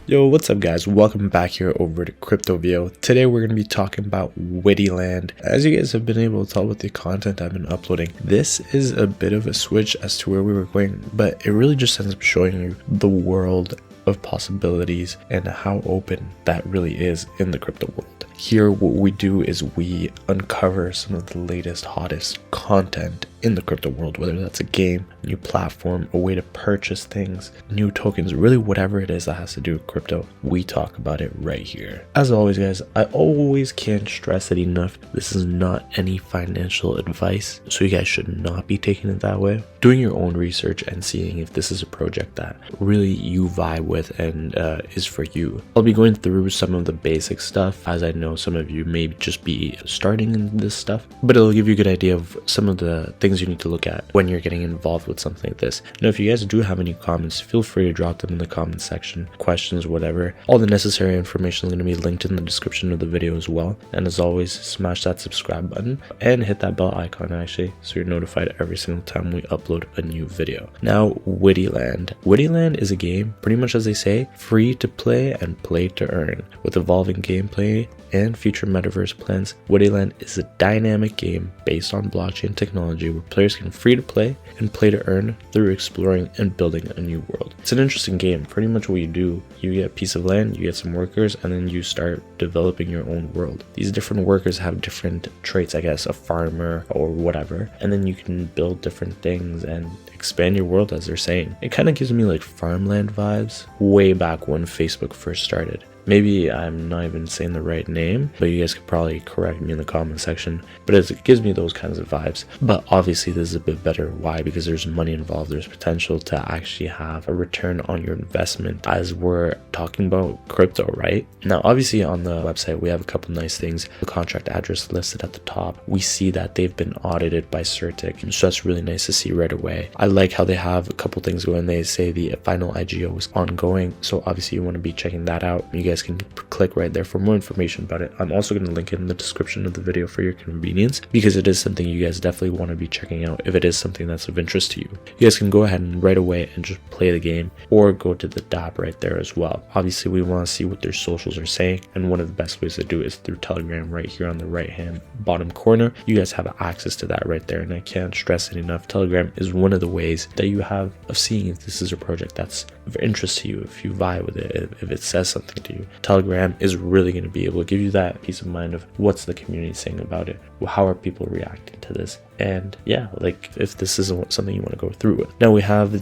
Yo, what's up guys? Welcome back here over to CryptoVio. Today we're going to be talking about WidiLand. As you guys have been able to tell with the content I've been uploading, this is a bit of a switch as to where we were going, but it really just ends up showing you the world of possibilities and how open that really is in the crypto world. Here what we do is we uncover some of the latest, hottest content in the crypto world, whether that's a game, new platform, a way to purchase things, new tokens, really whatever it is that has to do with crypto, we talk about it right here. As always guys, I always can't stress it enough, this is not any financial advice, so you guys should not be taking it that way. Doing your own research and seeing if this is a project that really you vibe with and is for you. I'll be going through some of the basic stuff, as I know some of you may just be starting in this stuff, but it'll give you a good idea of some of the things you need to look at when you're getting involved with something like this. Now if you guys do have any comments, feel free to drop them in the comment section, questions, whatever. All the necessary information is going to be linked in the description of the video as well, and as always, smash that subscribe button and hit that bell icon actually, so you're notified every single time we upload a new video. Now WidiLand. WidiLand is a game, pretty much as they say, free to play and play to earn. With evolving gameplay and future metaverse plans, WidiLand is a dynamic game based on blockchain technology where players can free to play and play to earn through exploring and building a new world. It's an interesting game. Pretty much what you do, you get a piece of land, you get some workers, and then you start developing your own world. These different workers have different traits, I guess, a farmer or whatever, and then you can build different things and expand your world, as they're saying. It kind of gives me like farmland vibes way back when Facebook first started. Maybe I'm not even saying the right name, but you guys could probably correct me in the comment section. But it gives me those kinds of vibes. But obviously this is a bit better. Why? Because there's money involved. There's potential to actually have a return on your investment, as we're talking about crypto, right? Now, obviously on the website, we have a couple nice things. The contract address listed at the top. We see that they've been audited by CertiK, so that's really nice to see right away. I like how they have a couple things going. They say the final IGO is ongoing, so obviously you want to be checking that out. You guys can click right there for more information about it. I'm also going to link it in the description of the video for your convenience, because it is something you guys definitely want to be checking out if it is something that's of interest to you. You guys can go ahead and right away and just play the game, or go to the dApp right there as well. Obviously we want to see what their socials are saying, and one of the best ways to do it is through Telegram right here on the right hand bottom corner. You guys have access to that right there, and I can't stress it enough. Telegram is one of the ways that you have of seeing if this is a project that's of interest to you, if you vibe with it, if it says something to you. Telegram is really going to be able to give you that peace of mind of what's the community saying about it, how are people reacting to this, and yeah, like if this isn't something you want to go through with. Now we have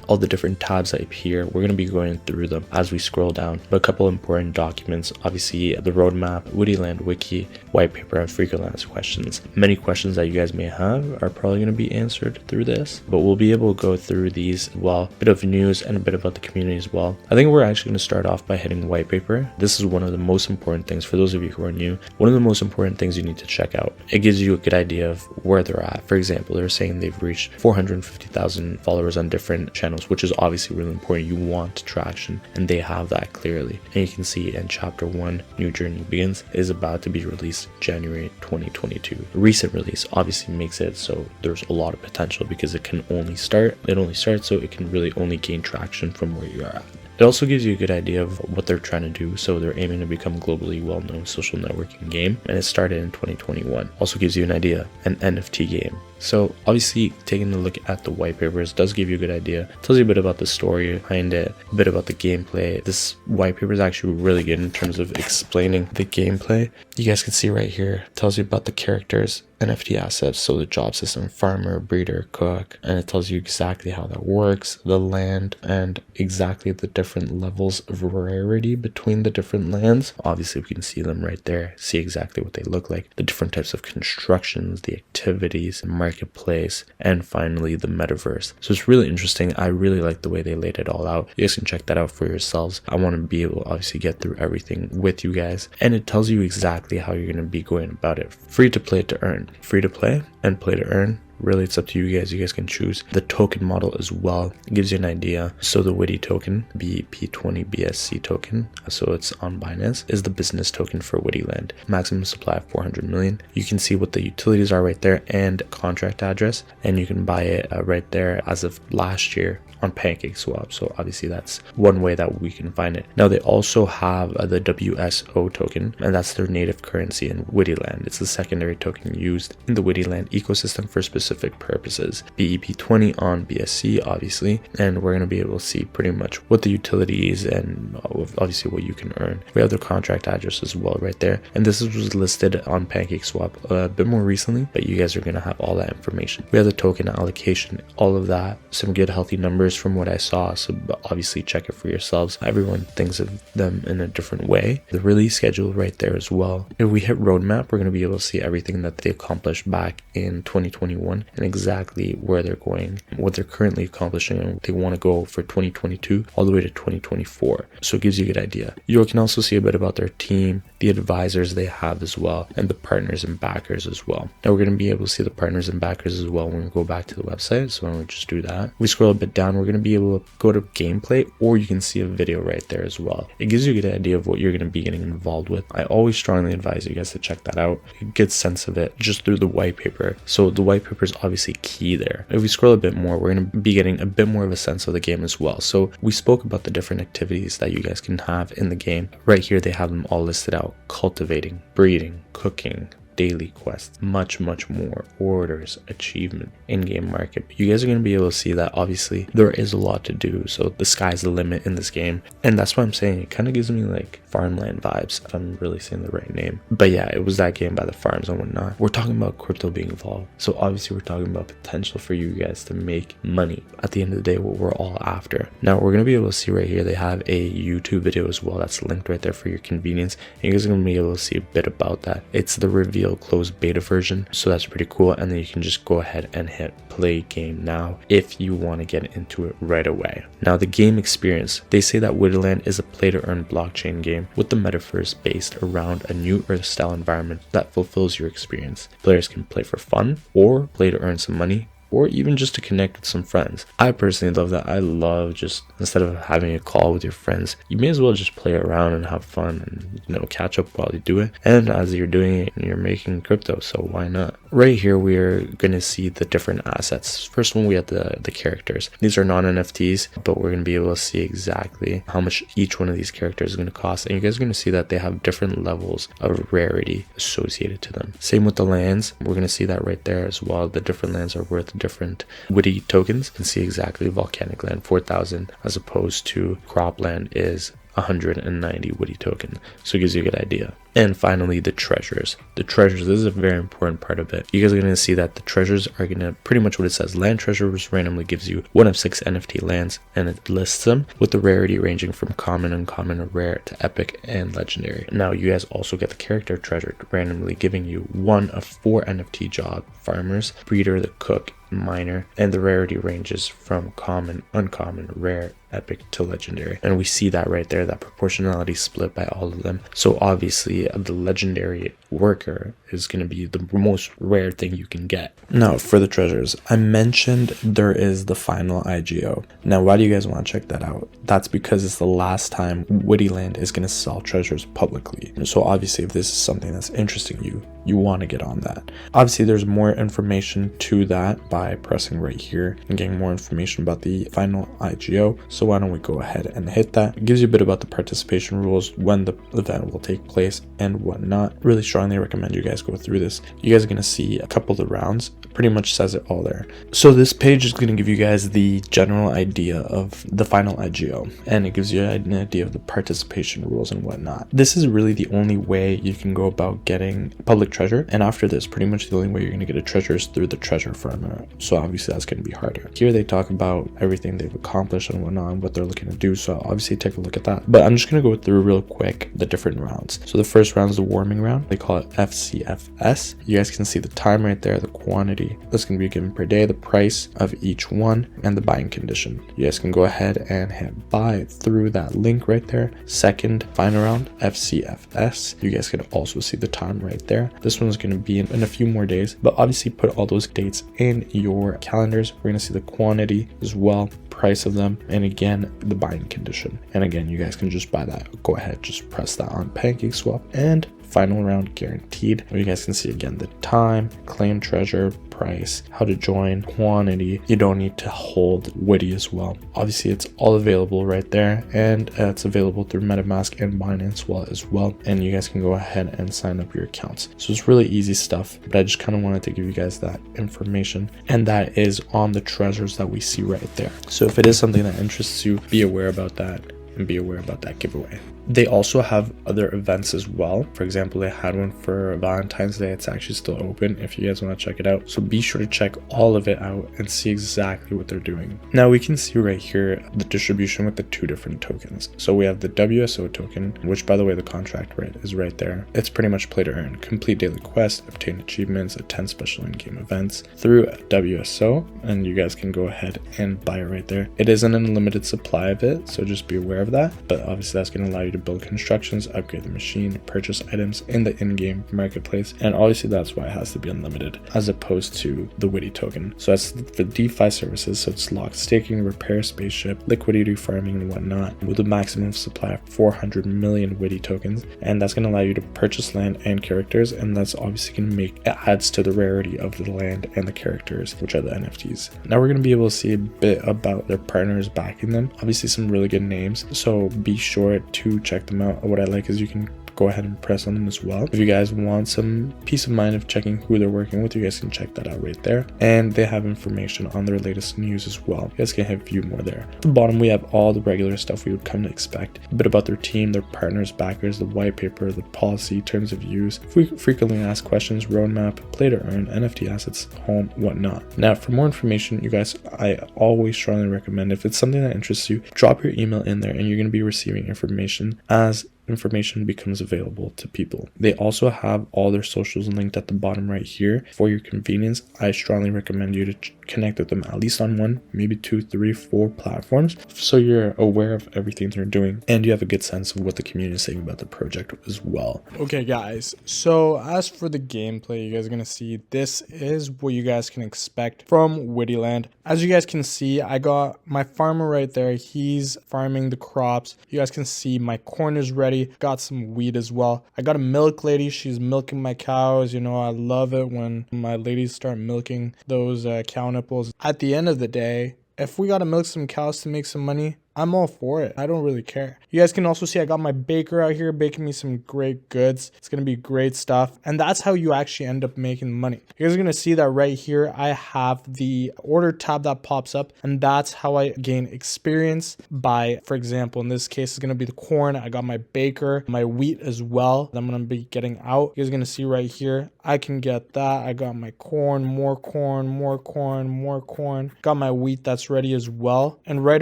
all the different tabs up here. We're going to be going through them as we scroll down, but a couple important documents, obviously the roadmap, WidiLand wiki, white paper, and frequently asked questions. Many questions that you guys may have are probably going to be answered through this, but we'll be able to go through these as well, a bit of news and a bit about the community as well. I think we're actually going to start off by hitting white paper. This is one of the most important things for those of you who are new. One of the most important things you need to check out. It gives you a good idea of where they're at. For example, they're saying they've reached 450,000 followers on different channels, which is obviously really important. You want traction, and they have that clearly. And you can see in chapter 1, New Journey Begins, is about to be released January 2022. Recent release obviously makes it so there's a lot of potential, because it only starts, so it can really only gain traction from where you are at. It also gives you a good idea of what they're trying to do. So they're aiming to become a globally well-known social networking game, and it started in 2021. Also gives you an idea, an NFT game. So obviously taking a look at the white papers does give you a good idea. It tells you a bit about the story behind it, a bit about the gameplay. This white paper is actually really good in terms of explaining the gameplay. You guys can see right here, it tells you about the characters, NFT assets, so the job system, farmer, breeder, cook, and it tells you exactly how that works, the land, and exactly the different levels of rarity between the different lands. Obviously we can see them right there, see exactly what they look like, the different types of constructions, the activities, the marketplace, and finally the metaverse. So it's really interesting. I really like the way they laid it all out. You guys can check that out for yourselves. I want to be able to obviously get through everything with you guys, and it tells you exactly how you're going to be going about it. Free to play to earn. Free to play and play to earn. Really, it's up to you guys. You guys can choose the token model as well. It gives you an idea. So the Widi token, BEP20 BSC token, so it's on Binance, is the business token for WidiLand. Maximum supply of 400 million. You can see what the utilities are right there and contract address, and you can buy it right there as of last year. on PancakeSwap. So obviously that's one way that we can find it. Now they also have the WSO token, and that's their native currency in WidiLand. It's the secondary token used in the WidiLand ecosystem for specific purposes. BEP20 on BSC, obviously, and we're going to be able to see pretty much what the utilities and obviously what you can earn. We have the contract address as well right there, and this was listed on PancakeSwap a bit more recently, but you guys are going to have all that information. We have the token allocation, all of that, some good healthy numbers from what I saw, so obviously check it for yourselves. Everyone thinks of them in a different way. The release schedule right there as well. If we hit roadmap, we're going to be able to see everything that they accomplished back in 2021 and exactly where they're going, what they're currently accomplishing, and what they want to go for 2022 all the way to 2024. So it gives you a good idea. You can also see a bit about their team, the advisors they have as well, and the partners and backers as well. Now we're going to be able to see the partners and backers as well when we go back to the website. So why don't we just do that? We scroll a bit down, we're going to be able to go to gameplay, or you can see a video right there as well. It gives you a good idea of what you're going to be getting involved with. I always strongly advise you guys to check that out. You get a sense of it just through the white paper. So the white paper is obviously key there. If we scroll a bit more, we're going to be getting a bit more of a sense of the game as well. So we spoke about the different activities that you guys can have in the game. Right here, they have them all listed out: cultivating, breeding, cooking, daily quests, much more, orders, achievement, in-game market. But you guys are going to be able to see that obviously there is a lot to do, so the sky's the limit in this game. And that's why I'm saying it kind of gives me like farmland vibes, if I'm really saying the right name. But yeah, it was that game by the farms and whatnot. We're talking about crypto being involved, so obviously we're talking about potential for you guys to make money. At the end of the day, what we're all after. Now we're going to be able to see right here, they have a YouTube video as well that's linked right there for your convenience, and you guys are going to be able to see a bit about that. It's the reveal closed beta version, so that's pretty cool. And then you can just go ahead and hit play game now if you want to get into it right away. Now the game experience, they say that WidiLand is a play to earn blockchain game with the metaverse based around a new earth style environment that fulfills your experience. Players can play for fun or play to earn some money, or even just to connect with some friends. I personally love that. I love just, instead of having a call with your friends, you may as well just play around and have fun and, you know, catch up while you do it. And as you're doing it, you're making crypto, so why not? Right here, we're going to see the different assets. First one, we have the characters. These are non-NFTs, but we're going to be able to see exactly how much each one of these characters is going to cost. And you guys are going to see that they have different levels of rarity associated to them. Same with the lands. We're going to see that right there as well. The different lands are worth different Widi tokens. You can see exactly volcanic land 4,000 as opposed to cropland is 190 Widi token. So it gives you a good idea. And finally, the treasures. The treasures, this is a very important part of it. You guys are going to see that the treasures are going to pretty much what it says. Land treasures randomly gives you 1 of 6 NFT lands, and it lists them with the rarity ranging from common, uncommon, rare to epic and legendary. Now you guys also get the character treasure randomly giving you 1 of 4 NFT job: farmers, breeder, the cook, miner, and the rarity ranges from common, uncommon, rare, epic to legendary. And we see that right there, that proportionality split by all of them. So obviously the legendary worker is going to be the most rare thing you can get. Now for the treasures, I mentioned there is the final IGO. Now why do you guys want to check that out? That's because it's the last time WidiLand is going to sell treasures publicly. So obviously if this is something that's interesting you want to get on that. Obviously there's more information to that by pressing right here and getting more information about the final IGO. So why don't we go ahead and hit that. It gives you a bit about the participation rules, when the event will take place and whatnot. Really strongly recommend you guys go through this. You guys are going to see a couple of the rounds. Pretty much says it all there. So this page is going to give you guys the general idea of the final IGO, and it gives you an idea of the participation rules and whatnot. This is really the only way you can go about getting public treasure, and after this, pretty much the only way you're going to get a treasure is through the treasure farmer. So obviously that's going to be harder. Here they talk about everything they've accomplished and whatnot, and what they're looking to do. So obviously take a look at that. But I'm just going to go through real quick the different rounds. So the first round is the warming round. They call it FCFS. You guys can see the time right there, the quantity that's going to be given per day, the price of each one, and the buying condition. You guys can go ahead and hit buy through that link right there. Second final round, FCFS. You guys can also see the time right there. This one's going to be in a few more days, but obviously put all those dates in your calendars. We're going to see the quantity as well, price of them, and again the buying condition. And again, you guys can just buy that. Go ahead, just press that on PancakeSwap, and final round guaranteed. You guys can see again the time, claim treasure, price, how to join, quantity. You don't need to hold Widi as well. Obviously, it's all available right there, and it's available through MetaMask and Binance Wallet as well. And you guys can go ahead and sign up your accounts. So it's really easy stuff, but I just kind of wanted to give you guys that information, and that is on the treasures that we see right there. So if it is something that interests you, be aware about that and be aware about that giveaway. They also have other events as well. For example, they had one for Valentine's Day. It's actually still open if you guys want to check it out. So be sure to check all of it out and see exactly what they're doing. Now we can see right here the distribution with the 2 different tokens. So we have the WSO token, which by the way, the contract rate is right there. It's pretty much play to earn, complete daily quests, obtain achievements, attend special in-game events through WSO, and you guys can go ahead and buy it right there. It is an unlimited supply of it, so just be aware of that. But obviously that's going to allow you to build constructions, upgrade the machine, purchase items in the in-game marketplace, and obviously that's why it has to be unlimited as opposed to the Widi token. So that's for DeFi services, so it's locked staking, repair, spaceship, liquidity farming, and whatnot, with a maximum supply of 400 million Widi tokens, and that's going to allow you to purchase land and characters, and that's obviously going to make it adds to the rarity of the land and the characters, which are the NFTs. Now we're going to be able to see a bit about their partners backing them. Obviously some really good names, so be sure to check them out. What I like is you can go ahead and press on them as well. If you guys want some peace of mind of checking who they're working with, you guys can check that out right there. And they have information on their latest news as well. You guys can have view more there. At the bottom, we have all the regular stuff we would come to expect. A bit about their team, their partners, backers, the white paper, the policy, terms of use, frequently asked questions, roadmap, play to earn, NFT assets, home, whatnot. Now, for more information, you guys, I always strongly recommend, if it's something that interests you, drop your email in there and you're going to be receiving information as information becomes available to people. They also have all their socials linked at the bottom right here for your convenience. I strongly recommend you to connect with them at least on 1, maybe 2, 3, 4 platforms, so you're aware of everything they're doing and you have a good sense of what the community is saying about the project as well. Okay guys, so as for the gameplay, you guys are going to see this is what you guys can expect from WidiLand. As you guys can see, I got my farmer right there. He's farming the crops. You guys can see my corn is ready. Got some wheat as well. I got a milk lady. She's milking my cows. You know, I love it when my ladies start milking those cow nipples. At the end of the day, if we gotta milk some cows to make some money, I'm all for it. I don't really care. You guys can also see I got my baker out here baking me some great goods. It's going to be great stuff. And that's how you actually end up making money. You guys are going to see that right here. I have the order tab that pops up, and that's how I gain experience by, for example, in this case, it's going to be the corn. I got my baker, my wheat as well that I'm going to be getting out. You guys are going to see right here. I can get that. I got my corn, more corn, more corn, more corn. Got my wheat that's ready as well. And right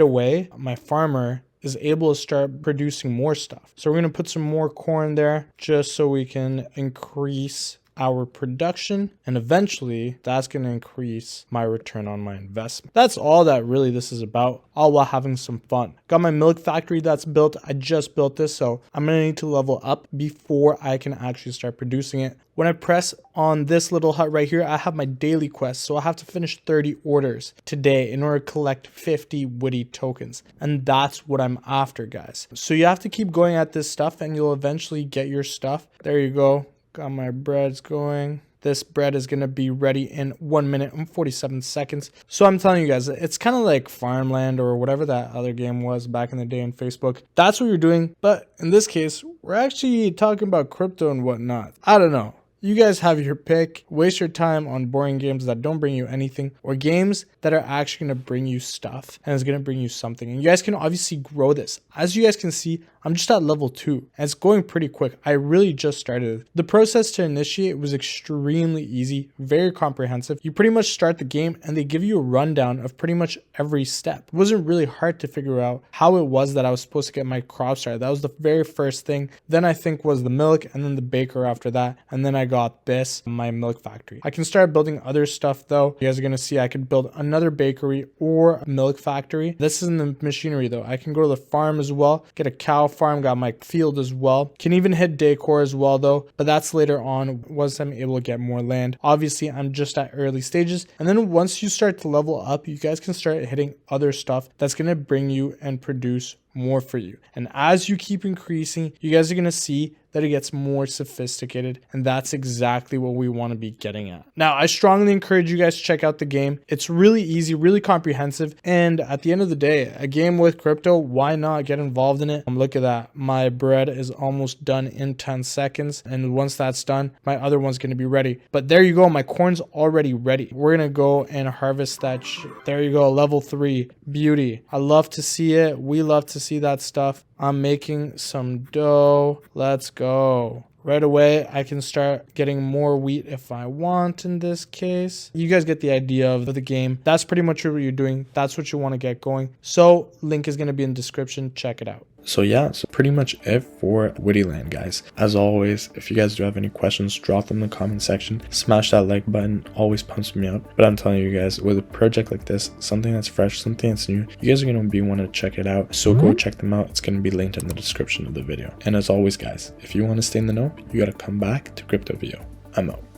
away, my farmer is able to start producing more stuff. So we're going to put some more corn there just so we can increase our production, and eventually that's going to increase my return on my investment. That's all that really this is about, all while having some fun. Got my milk factory that's built. I just built this, so I'm going to need to level up before I can actually start producing it. When I press on this little hut right here, I have my daily quest. So I have to finish 30 orders today in order to collect 50 Widi tokens. And that's what I'm after, guys. So you have to keep going at this stuff and you'll eventually get your stuff. There you go. Got my breads going. This bread is going to be ready in 1 minute and 47 seconds. So I'm telling you guys, it's kind of like Farmland or whatever that other game was back in the day on Facebook. That's what you're doing. But in this case, we're actually talking about crypto and whatnot. I don't know. You guys have your pick. Waste your time on boring games that don't bring you anything, or games that are actually going to bring you stuff and is going to bring you something. And you guys can obviously grow this. As you guys can see, I'm just at level 2 and it's going pretty quick. I really just started. The process to initiate was extremely easy, very comprehensive. You pretty much start the game and they give you a rundown of pretty much every step. It wasn't really hard to figure out how it was that I was supposed to get my crop started. That was the very first thing. Then I think was the milk, and then the baker after that. And then I got this, my milk factory. I can start building other stuff though. You guys are going to see I could build another bakery or a milk factory. This isn't the machinery though. I can go to the farm as well, get a cow farm, got my field as well. Can even hit decor as well though, but that's later on once I'm able to get more land. Obviously, I'm just at early stages. And then once you start to level up, you guys can start hitting other stuff that's going to bring you and produce more for you. And as you keep increasing, you guys are going to see that it gets more sophisticated, and that's exactly what we want to be getting at. Now, I strongly encourage you guys to check out the game. It's really easy, really comprehensive, and at the end of the day, a game with crypto, why not get involved in it? Look at that. My bread is almost done in 10 seconds, and once that's done, my other one's going to be ready. But there you go, my corn's already ready. We're going to go and harvest that shit. There you go, level 3, beauty. I love to see it. We love to see that stuff. I'm making some dough. Let's go. Right away, I can start getting more wheat if I want in this case. You guys get the idea of the game. That's pretty much what you're doing. That's what you want to get going. So link is going to be in the description. Check it out. So yeah, so pretty much it for WidiLand, guys. As always, if you guys do have any questions, drop them in the comment section. Smash that like button, always pumps me up. But I'm telling you guys, with a project like this, something that's fresh, something that's new, you guys are going to be wanting to check it out. So go check them out. It's going to be linked in the description of the video. And as always, guys, if you want to stay in the know, you got to come back to Crypto Vio. I'm out.